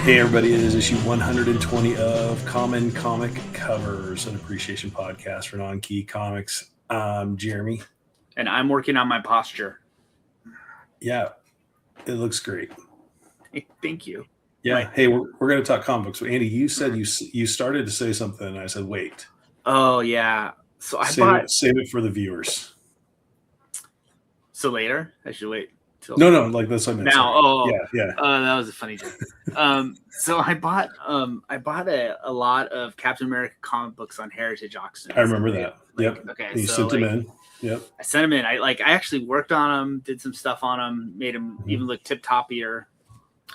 Hey everybody, it is issue 120 of Common Comic Covers, an appreciation podcast for non-key comics. I'm Jeremy. And I'm working on my posture. Yeah, it looks great. Thank you. Yeah, Mike. Hey, we're going to talk comic books. Andy, you said you started to say something, and I said, wait. Oh, yeah. So I save it for the viewers. So later? I should wait. No, like that's what I meant. Now, yeah. That was a funny joke. So I bought a lot of Captain America comic books on Heritage auctions. I remember that. Yep. Okay. You sent them in. Yep. I sent them in. I actually worked on them, did some stuff on them, made them even look tip toppier.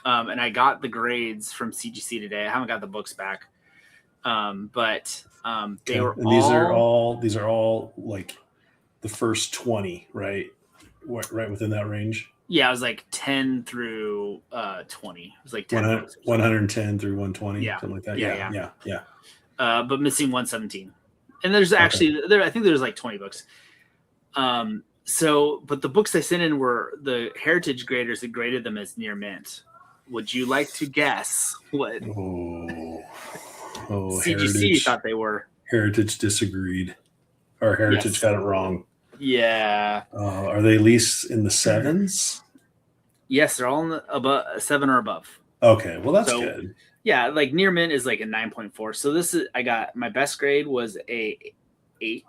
And I got the grades from CGC today. I haven't got the books back, but they were. And these are all like the first 20, right? Right within that range. Yeah, it was like 10 through 20. It was like 110 through 120, something like that. Yeah. But missing 117. And there's actually I think there's like 20 books. But the books I sent in were the Heritage graders that graded them as near mint. Would you like to guess what CGC thought they were? Heritage disagreed. Or Heritage got it wrong. Yeah. Are they at least in the 7s? Yes, they're all in above 7 or above. Okay, well that's good. Yeah, like near mint is like a 9.4. So this is I got my best grade was a 8.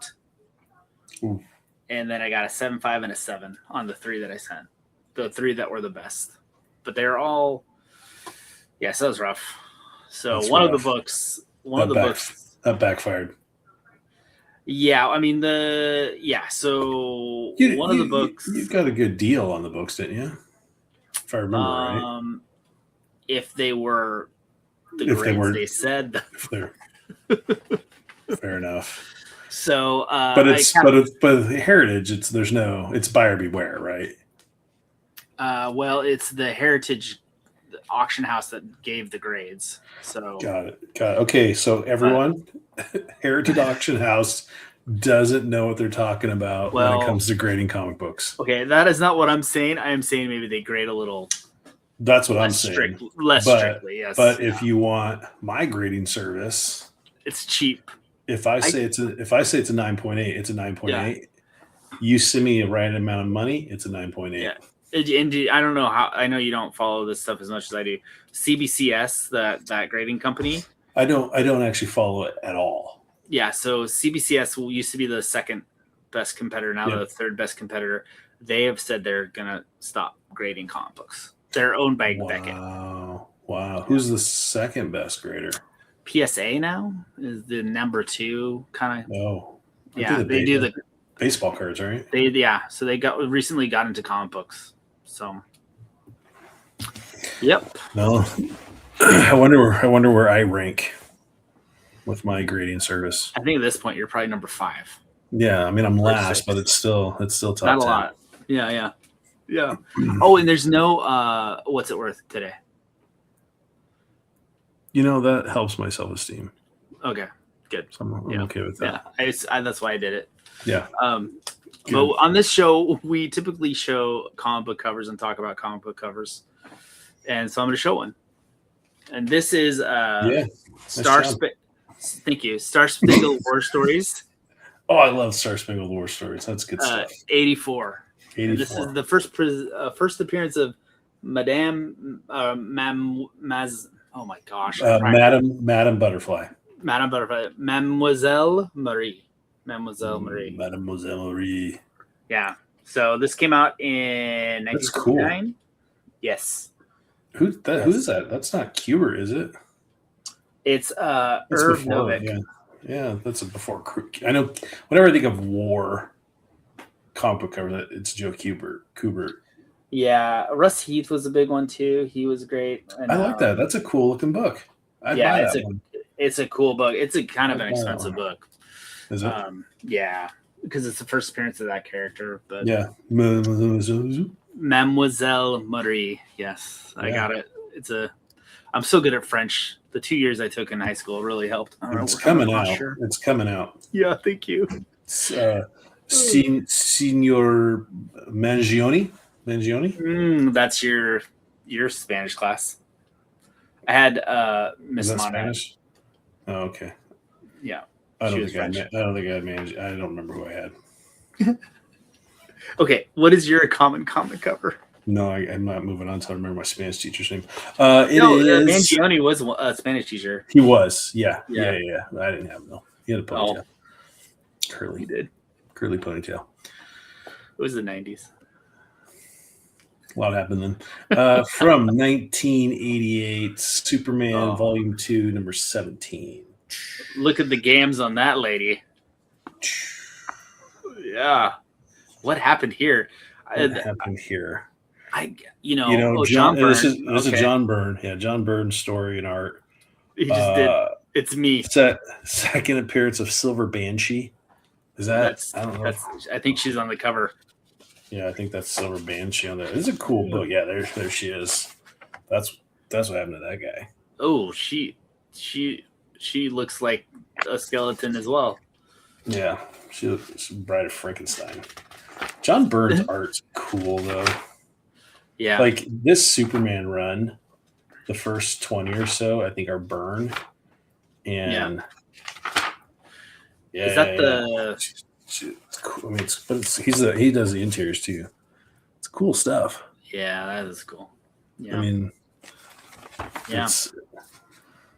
Ooh. And then I got a 7.5 and a 7 on the 3 that I sent. The 3 that were the best. But they're all so that was rough. So that's one rough. of the books that backfired. Yeah, I mean so one of the books you got a good deal on the books, didn't you? If I remember right. If they were the grades they said. Fair enough. So but Heritage, it's buyer beware, right? Well, it's the Heritage auction house that gave the grades. So got it. Okay, so everyone, Heritage auction house doesn't know what they're talking about when it comes to grading comic books. Okay, that is not what I'm saying. I am saying maybe they grade a little. That's what I'm saying. Less strictly, yes. But if you want my grading service, it's cheap. If I say it's a 9.8, it's a 9.8. Yeah. You send me a right amount of money, it's a 9.8. Yeah. And I don't know how. I know you don't follow this stuff as much as I do. CBCS, that grading company. I don't actually follow it at all. Yeah. So CBCS used to be the second best competitor. Now the third best competitor. They have said they're gonna stop grading comic books. They're owned by Beckett. Wow. Who's the second best grader? PSA now is the number 2 kind of. Oh, yeah. They do the baseball cards, right? So they recently got into comic books. So, yep. No, I wonder where I rank with my grading service. I think at this point you're probably number 5. Yeah, I mean I'm last, but it's still top 10. Not a lot. Yeah. Oh, and there's no what's it worth today? That helps my self-esteem. Okay, good. So I'm okay with that. Yeah, that's why I did it. Yeah. But on this show, we typically show comic book covers and talk about comic book covers. And so I'm going to show one. And this is Thank you. Spangled War Stories. Oh, I love Spangled War Stories. That's good stuff. 84. And this is the first appearance of Madame oh my gosh. Madame Butterfly. Madame Butterfly. Mademoiselle Marie. Mademoiselle Marie. Yeah. So this came out in 1959. Cool. Yes. Who is that? That's not Kubert, is it? It's Irv Novick. Yeah, that's before. I know. Whenever I think of war comic book cover, it's Joe Kubert. Yeah, Russ Heath was a big one too. He was great. And, I like that. That's a cool looking book. It's a cool book. It's a kind of an expensive book. Is it? Yeah, because it's the first appearance of that character. But yeah, Mademoiselle Marie. Yes, I got it. I'm so good at French. The 2 years I took in high school really helped. It's coming out. Sure. It's coming out. Yeah, thank you. Signor Mangione. That's your Spanish class. I had Miss that Monad. Spanish? Oh, okay. Yeah. I don't think I had managed. I don't remember who I had. Okay, what is your common comic cover? No, I'm not moving on until I remember my Spanish teacher's name. Mangione was a Spanish teacher. He was, yeah. I didn't have him though. He had a ponytail. Curly. He did. Curly ponytail. It was the 90s. A lot happened then. From 1988, Superman Volume 2, number 17. Look at the gams on that lady. Yeah. What happened here? John Byrne. This is a John Byrne. Yeah, John Byrne story and art. He just did. It's me. Second appearance of Silver Banshee. Is that? I don't know. I think she's on the cover. Yeah, I think that's Silver Banshee on there. It's a cool book. Yeah, there she is. That's what happened to that guy. Oh, she looks like a skeleton as well. Yeah, she looks Bride of Frankenstein. John Byrne's art's cool though. Yeah, like this Superman run, the first 20 or so, I think are Byrne, and is that the? It's cool. I mean, he does the interiors too. It's cool stuff. Yeah, that is cool. Yeah, I mean,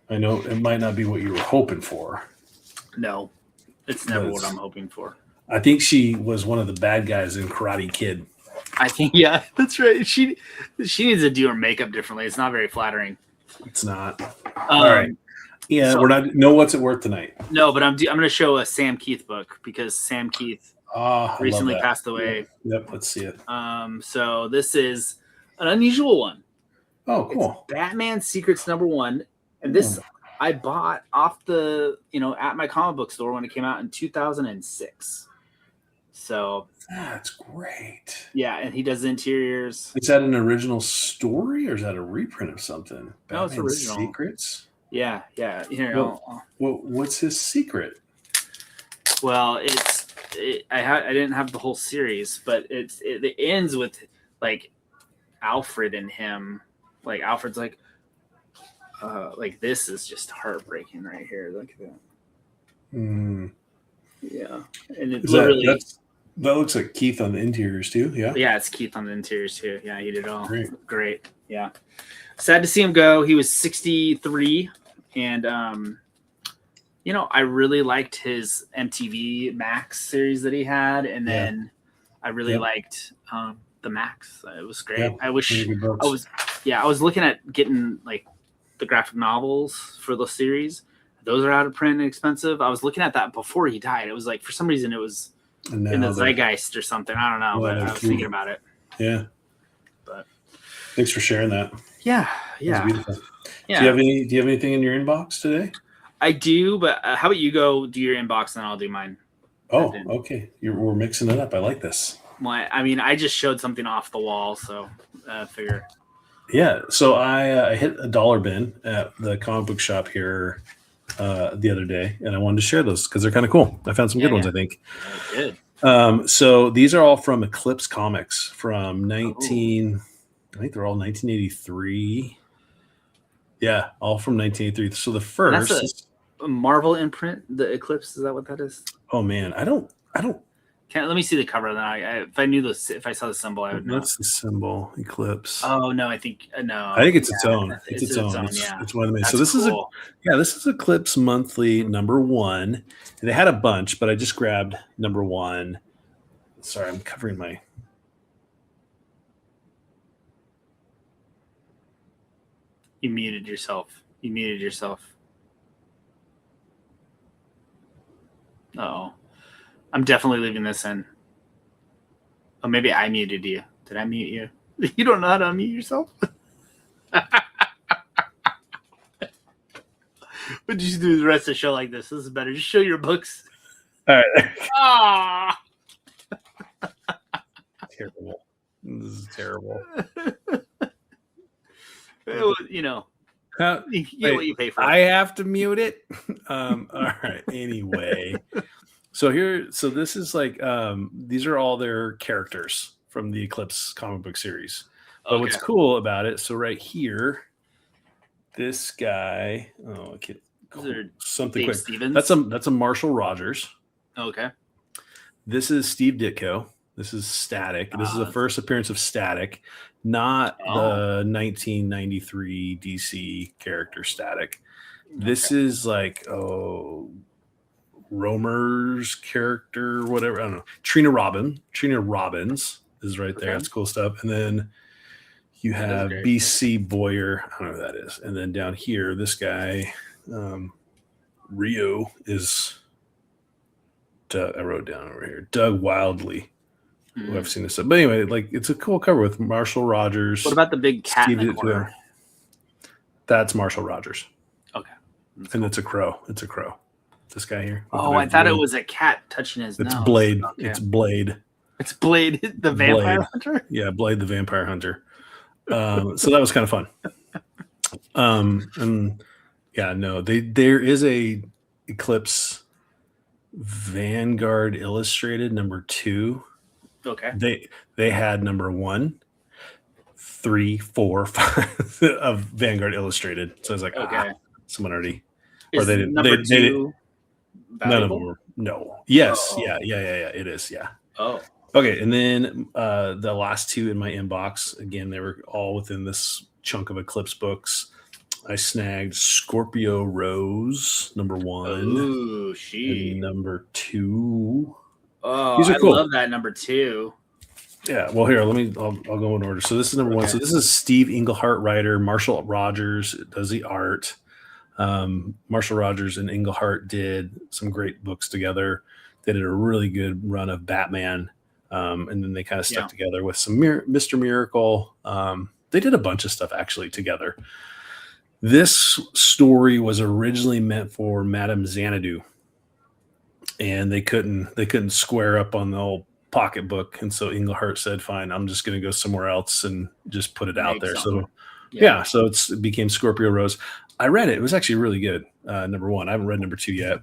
I know it might not be what you were hoping for. No, it's never what I'm hoping for. I think she was one of the bad guys in Karate Kid. I think, yeah, that's right. She needs to do her makeup differently. It's not very flattering. It's not. All right. Yeah, we're not. No, what's it worth tonight? No, but I'm going to show a Sam Kieth book because Sam Kieth recently passed away. Yep, let's see it. So this is an unusual one. Oh, cool. It's Batman Secrets #1, and this I bought off the at my comic book store when it came out in 2006. So that's great. Yeah, and he does the interiors. Is that an original story or is that a reprint of something? No, it's original. Secrets? Yeah. What's his secret? Well, I didn't have the whole series, but it ends with like Alfred and him. Like Alfred's like this is just heartbreaking right here. Look at that. Yeah, and it literally. That looks like Kieth on the interiors too. Yeah. Yeah, it's Kieth on the interiors too. Yeah, he did it all. Great. Yeah. Sad to see him go. He was 63, and I really liked his MTV Max series that he had, and then I really liked the Max. It was great. Yeah, I wish I was looking at getting like the graphic novels for the series. Those are out of print and expensive. I was looking at that before he died. It was like for some reason it was in the zeitgeist or something. I don't know, but I was thinking about it. Yeah. But thanks for sharing that. Yeah. Beautiful. Yeah. Do you have anything in your inbox today? I do, but how about you go do your inbox and I'll do mine. Oh, okay. We're mixing it up. I like this. Well, I mean, I just showed something off the wall, so I figure. Yeah. So I hit a dollar bin at the comic book shop here the other day, and I wanted to share those because they're kind of cool. I found some good ones, I think. Good. So these are all from Eclipse Comics from I think they're all 1983. Yeah, all from 1983. So the first. That's a Marvel imprint, the Eclipse. Is that what that is? Oh man, I don't. Let me see the cover. Then if I saw the symbol, I would know. What's the symbol? Eclipse. Oh no, I think no. I think it's its own. It's its own. It's one of the main. So this is this is Eclipse Monthly #1. And they had a bunch, but I just grabbed #1. Sorry, I'm covering my. You muted yourself. Uh-oh. I'm definitely leaving this in. Oh, maybe I muted you. Did I mute you? You don't know how to unmute yourself? But you should do the rest of the show like this. This is better. Just show your books. All right. Ah. Terrible. This is terrible. You get what you pay for. I have to mute it. All right. Anyway. So this is like these are all their characters from the Eclipse comic book series. But what's cool about it, so right here, This guy, something Dave quick. Stevens? That's a Marshall Rogers. Okay. This is Steve Ditko. This is Static. This is the first appearance of Static, not the 1993 DC character Static. This is like Romer's character, whatever. I don't know. Trina Robbins is right there. That's cool stuff. And then you have BC Boyer. I don't know who that is. And then down here, this guy, Rio is. I wrote down over here, Doug Wildley, who I've seen this stuff. But anyway, like it's a cool cover with Marshall Rogers. What about the big cat in the corner? That's Marshall Rogers. Okay. And it's a crow. It's a crow. This guy here. Oh, I thought it was a cat touching his nose. It's Blade. Okay. It's Blade. It's Blade, the vampire hunter? Yeah, Blade the vampire hunter. So that was kind of fun. And yeah, no, there is a Eclipse Vanguard Illustrated #2. Okay. They had #1, 3, 4, 5 of Vanguard Illustrated. So I was like, someone already. Is or they didn't. Number 2 none of them were. No. Yes. Yeah. It is. Yeah. Oh. Okay. And then the last 2 in my inbox, again, they were all within this chunk of Eclipse books. I snagged Scorpio Rose #1. Ooh, she. #2. Oh, these are cool. I love that #2. Yeah. Well, here, I'll go in order. So this is #1. So this is Steve Englehart writer. Marshall Rogers does the art. Marshall Rogers and Englehart did some great books together. They did a really good run of Batman. And then they kind of stuck together with some Mr. Miracle. They did a bunch of stuff actually together. This story was originally meant for Madame Xanadu, and they couldn't square up on the old pocketbook, and so Englehart said, "Fine, I'm just going to go somewhere else and just put it out there." So, so it became Scorpio Rose. I read it; it was actually really good. #1. I haven't read #2 yet,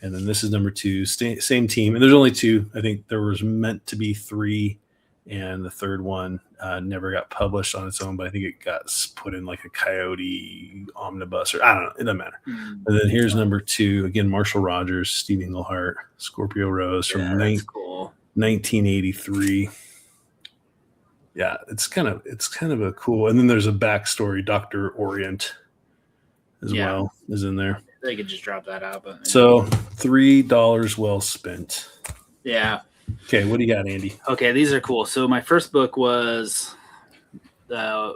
and then this is #2. Same team, and there's only 2. I think there was meant to be 3. And the third one never got published on its own, but I think it got put in like a Coyote omnibus, or I don't know. It doesn't matter. And then here's #2 again, Marshall Rogers, Steve Englehart, Scorpio Rose from 1983. Yeah, it's kind of a cool. And then there's a backstory. Dr. Orient as well is in there. They could just drop that out, but so $3 well spent. Yeah. Okay, what do you got, Andy? Okay, these are cool. So my first book was blah,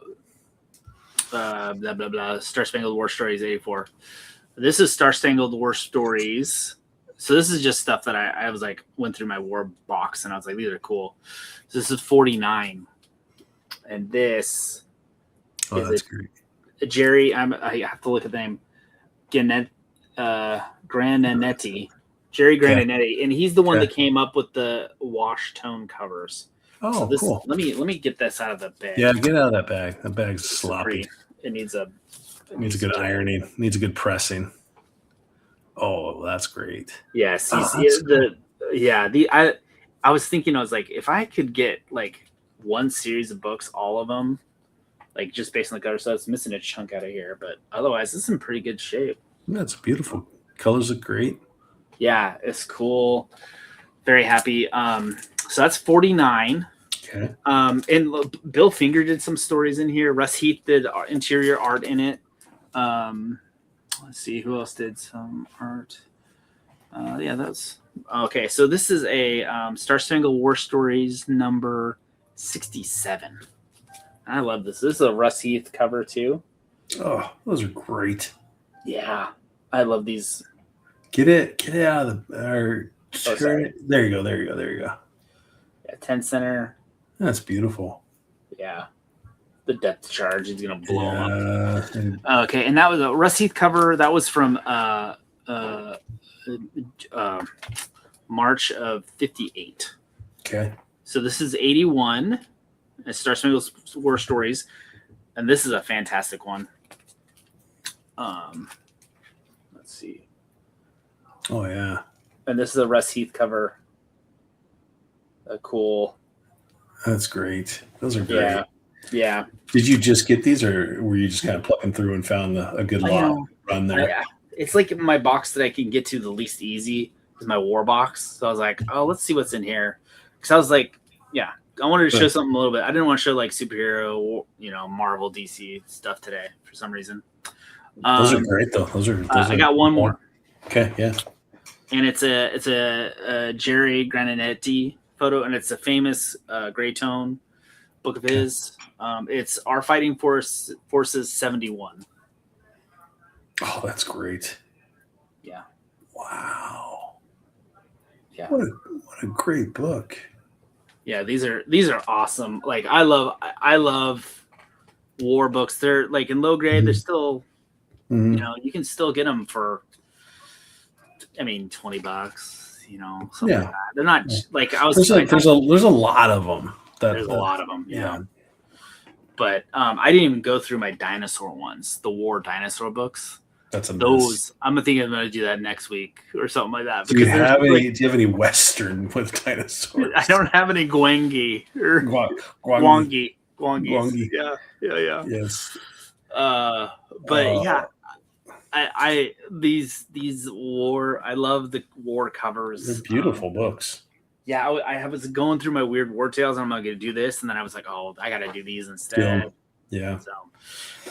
blah, blah, Star Spangled War Stories 84. This is Star Spangled War Stories. So this is just stuff that I was like, went through my war box, and I was like, these are cool. So this is 49. And this that's great. Jerry, I have to look at the name. Grandenetti. Jerry Grandenetti, and he's the one that came up with the wash tone covers. Oh, so this, cool. Let me get this out of the bag. Yeah, get out of that bag. That bag's sloppy. It needs a good ironing. Needs a good pressing. Oh, that's great. Yes, I was thinking, I was like, if I could get like one series of books, all of them, like just based on the cover, so it's missing a chunk out of here, but otherwise, this is in pretty good shape. That's beautiful. Colors look great. Yeah, it's cool. Very happy. So that's 49. Okay. And Bill Finger did some stories in here. Russ Heath did interior art in it. Let's see who else did some art. That's okay. So this is a Star Spangled War Stories number 67. I love this. This is a Russ Heath cover too. Oh, those are great. Yeah, I love these. Get it out of the. There you go. Yeah, 10 center. That's beautiful. Yeah, the depth charge is gonna blow him up. Okay, and that was a Russ Heath cover. That was from March of 58. Okay. So this is 81. Star Spangled War Stories, and this is a fantastic one. Let's see. Oh yeah. And this is a Russ Heath cover. Cool. That's great. Those are great. Yeah. Yeah. Did you just get these, or were you just kind of plucking through and found a good lot run there? It's like my box that I can get to the least easy is my war box. So I was like, oh, let's see what's in here. Because I was like, yeah, I wanted to show something a little bit. I didn't want to show like superhero, Marvel, DC stuff today for some reason. Those are great though. Those are I got one more. Okay, yeah. And it's a Jerry Grandenetti photo, and it's a famous gray tone book of his. It's Our Fighting Forces 71. Oh, that's great. Yeah. Wow. Yeah. What a great book. Yeah, these are awesome. Like I love war books. They're like in low grade. They're still, you can still get them for, $20. Something like that. They're not like I was. There's a lot of them. There's a lot of them. Yeah. But I didn't even go through my dinosaur ones, the war dinosaur books. That's a those. I'm thinking I'm going to do that next week or something like that. Do you have any Western with dinosaurs? I don't have any Gwangi or Gwangi. Yeah. Yes. But I these war. I love the war covers. They're beautiful books. Yeah, I was going through my weird war tales, and I'm going to do this, and then I was like, oh, I got to do these instead. Yeah. So,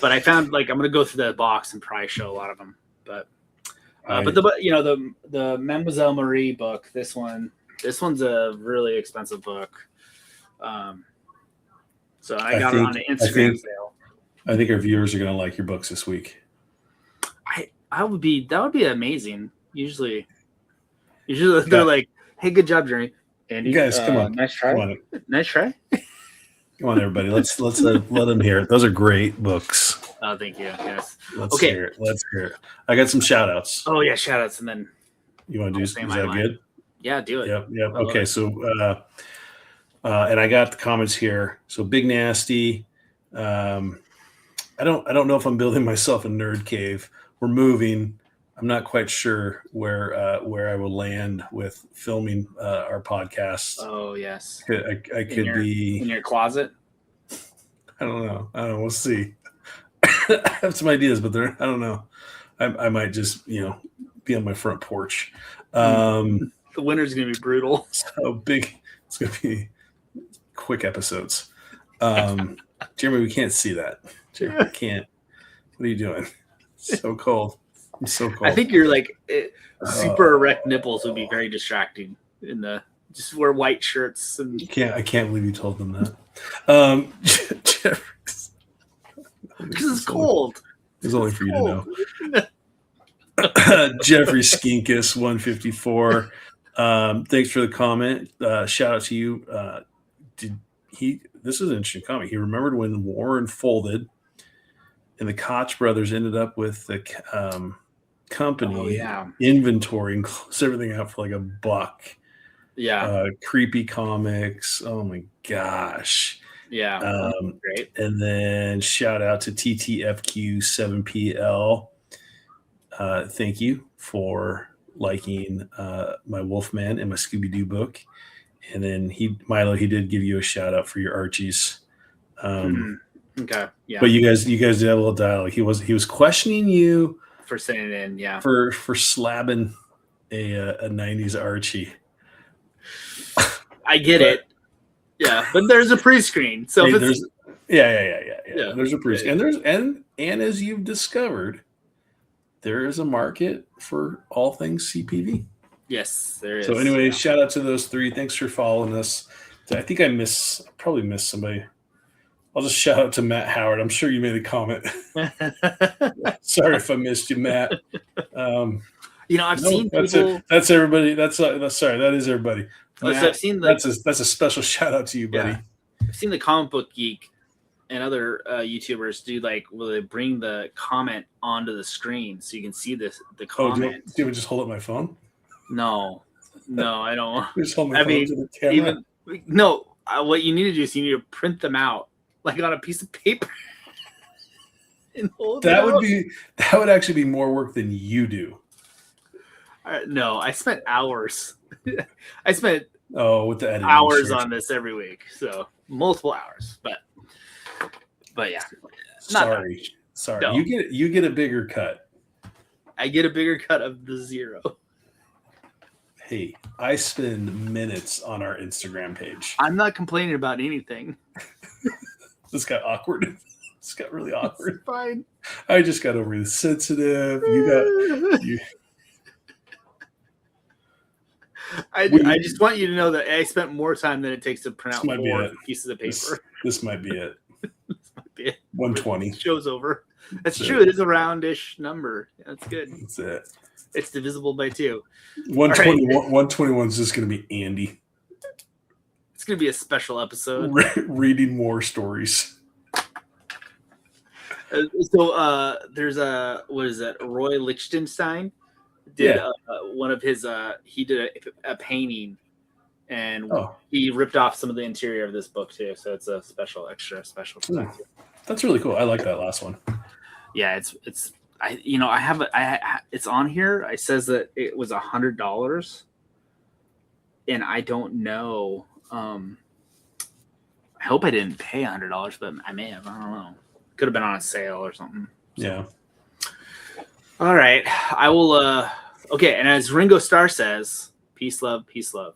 but I found I'm going to go through the box and probably show a lot of them. But the Mademoiselle Marie book, this one's a really expensive book. So I got it on an Instagram sale. I think our viewers are going to like your books this week. That would be amazing. Usually they're like, hey, good job, Jerry. Andy, you guys, come on. Nice try. Nice try. Come on, everybody. Let's let them hear it. Those are great books. Oh, thank you. Yes. Let's hear it. I got some shout outs. Oh yeah, shout outs, and then you want to do? Is that good? Yeah, do it. Yep. Okay, so and I got the comments here. So Big Nasty. I don't know if I'm building myself a nerd cave. We're moving. I'm not quite sure where I will land with filming our podcast. Oh yes, I could be in your closet. I don't know. We'll see. I have some ideas, but I don't know. I might just be on my front porch. The winter's gonna be brutal. So big. It's gonna be quick episodes. Jeremy, we can't see that. Jeremy, we can't. What are you doing? It's so cold. I'm so cold. I think you're like super erect nipples would be very distracting just wear white shirts and I can't believe you told them that. Because it's cold. It's only for you to know. Jeffrey Skinkus 154. Thanks for the comment. Shout out to you. This is an interesting comment. He remembered when Warren folded and the Koch brothers ended up with the company inventory and close everything out for like $1. Yeah. Creepy comics. Oh my gosh. Yeah. Great. And then shout out to TTFQ7PL. Thank you for liking my Wolfman and my Scooby-Doo book. And then Milo, he did give you a shout out for your Archies. Okay. Yeah. But you guys did have a little dialogue. He was questioning you for sending it in, yeah. For slabbing a 90s Archie. I get it. Yeah, but there's a pre-screen. So hey, there's a pre-screen. And as you've discovered, there is a market for all things CPV. Yes, there is. So anyway, shout out to those three. Thanks for following us. I think I probably missed somebody. I'll just shout out to Matt Howard. I'm sure you made a comment. Sorry if I missed you, Matt. I've seen people. That's everybody. Sorry. That is everybody. Matt, so I've seen that's a special shout out to you, buddy. Yeah. I've seen the Comic Book Geek and other YouTubers do will they bring the comment onto the screen so you can see the comment. Do you just hold up my phone? No, I don't. Just hold my phone to the camera. What you need to do is you need to print them out on a piece of paper. That would actually be more work than you do. No, I spent hours. with the editing hours on this every week, so multiple hours. But But yeah, sorry. No. You get a bigger cut. I get a bigger cut of the 0. Hey, I spend minutes on our Instagram page. I'm not complaining about anything. This got awkward. This got really awkward. It's fine. I just got overly sensitive. I just want you to know that I spent more time than it takes to print out 4 pieces of paper. This might be it. This might be it. 120. Show's over. That's true. It is a roundish number. That's good. That's it. It's divisible by 2. 121 is just going to be Andy. It's going to be a special episode. Reading war stories. So there's what is that? Roy Lichtenstein did one of his. He did a painting, and he ripped off some of the interior of this book too. So it's a extra special. That's really cool. I like that last one. Yeah, it's I have it's on here. It says that it was $100, and I don't know. I hope I didn't pay $100, but I may have. I don't know. Could have been on a sale or something. Yeah. All right. I will. Okay. And as Ringo Starr says, peace, love, peace, love.